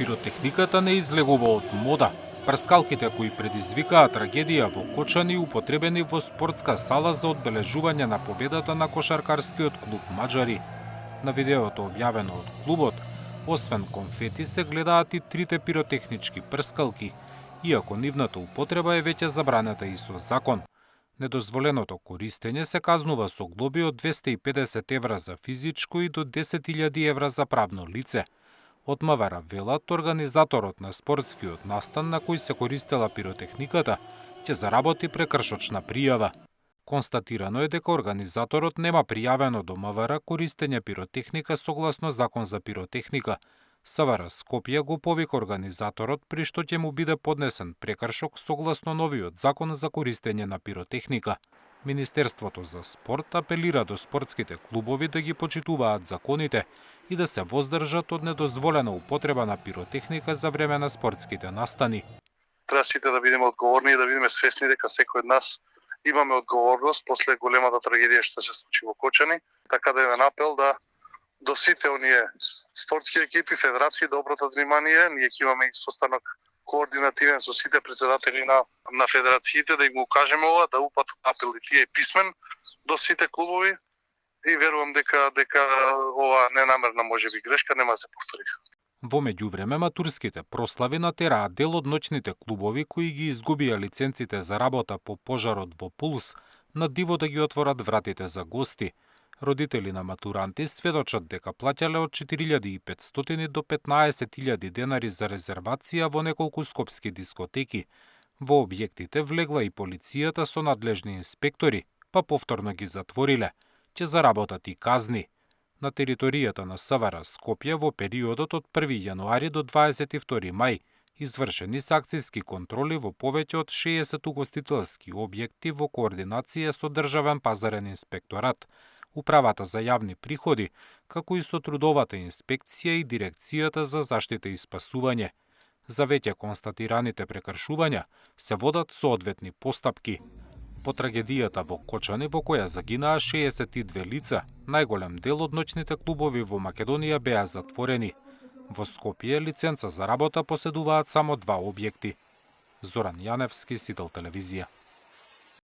Пиротехниката не излегува од мода. Прскалките кои предизвикаа трагедија во Кочани употребени во спортска сала за одбележување на победата на кошаркарскиот клуб Маџари. На видеото објавено од клубот, освен конфети се гледаат и трите пиротехнички прскалки, иако нивната употреба е веќе забранета и со закон. Недозволеното користење се казнува со глоби од 250 евра за физичко и до 10.000 евра за правно лице. Од МВР велат, организаторот на спортскиот настан на кој се користела пиротехниката ќе заработи прекршочна пријава. Констатирано е дека организаторот нема пријавено до МВР користење пиротехника согласно закон за пиротехника. СВР Скопје го повика организаторот, при што ќе му биде поднесен прекршок согласно новиот закон за користење на пиротехника. Министерството за спорт апелира до спортските клубови да ги почитуваат законите и да се воздржат од недозволена употреба на пиротехника за време на спортските настани. Треба сите да бидеме одговорни и да бидеме свесни дека секој од нас имаме одговорност после големата трагедија што се случи во Кочани, така да еден апел да до сите оние спортски екипи, федерации да обратат внимание. Ние ќе имаме и состанок координативен со сите председатели на федерациите да им го кажеме ова, да упатат апел и тие писмен до сите клубови и верувам дека ова ненамерна можеби грешка нема да се повтори. Во меѓувреме матурските прослави натераа дел од ноќните клубови кои ги изгубија лиценците за работа по пожарот во Пулс на диво да ги отворат вратите за гости. Родители на матуранти сведочат дека плаќале од 4.500 до 15.000 денари за резервација во неколку скопски дискотеки. Во објектите влегла и полицијата со надлежни инспектори, па повторно ги затвориле. Ќе заработат и казни. На територијата на СВР Скопје во периодот од 1 јануари до 22 мај извршени се акцијски контроли во повеќе од 60 угостителски објекти во координација со Државен пазарен инспекторат, Управата за јавни приходи, како и со Трудовата инспекција и Дирекцијата за заштита и спасување. За веќе констатираните прекршувања се водат соодветни постапки. По трагедијата во Кочани, во која загинаа 62 лица, најголем дел од ноќните клубови во Македонија беа затворени. Во Скопје лиценца за работа поседуваат само 2 објекти. Зоран Јаневски, Сител телевизија.